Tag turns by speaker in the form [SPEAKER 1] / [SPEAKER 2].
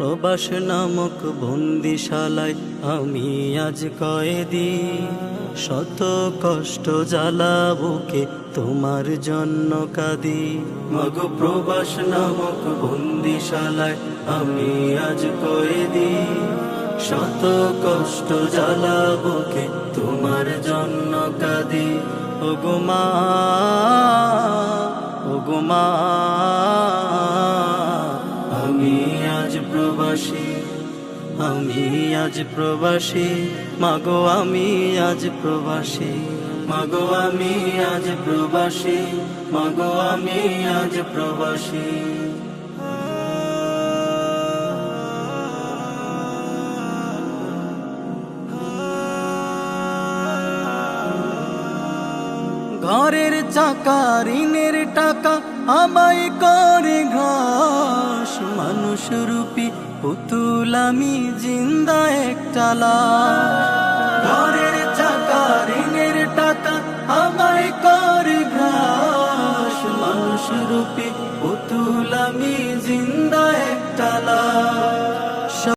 [SPEAKER 1] প্রবাস নামক বন্দিশালায় আমি আজ কয়েদি, শত কষ্ট জ্বালা বুকে তোমার জন্য কাঁদি। মাগো প্রবাস নামক বন্দিশালায় আমি আজ কয়েদি, শত কষ্ট জ্বালা বুকে তোমার জন্য কাঁদি। ওগো মা, ওগো মা, আমি আজ প্রবাসী, আমি আজ প্রবাসী। মাগো আমি আজ প্রবাসী, মাগো আমি আজ প্রবাসী, মাগো আমি আজ প্রবাসী। ঘরের চাকা ঋণের টাকা আমায় করে ঘাস, মানুষ রূপী পুতুল আমি জিন্দা একটা লাশ। ঘরের চাকা ঋণের টাকা আমায় করে ঘাস, মানুষ রূপী পুতুল আমি জিন্দা একটা লাশ।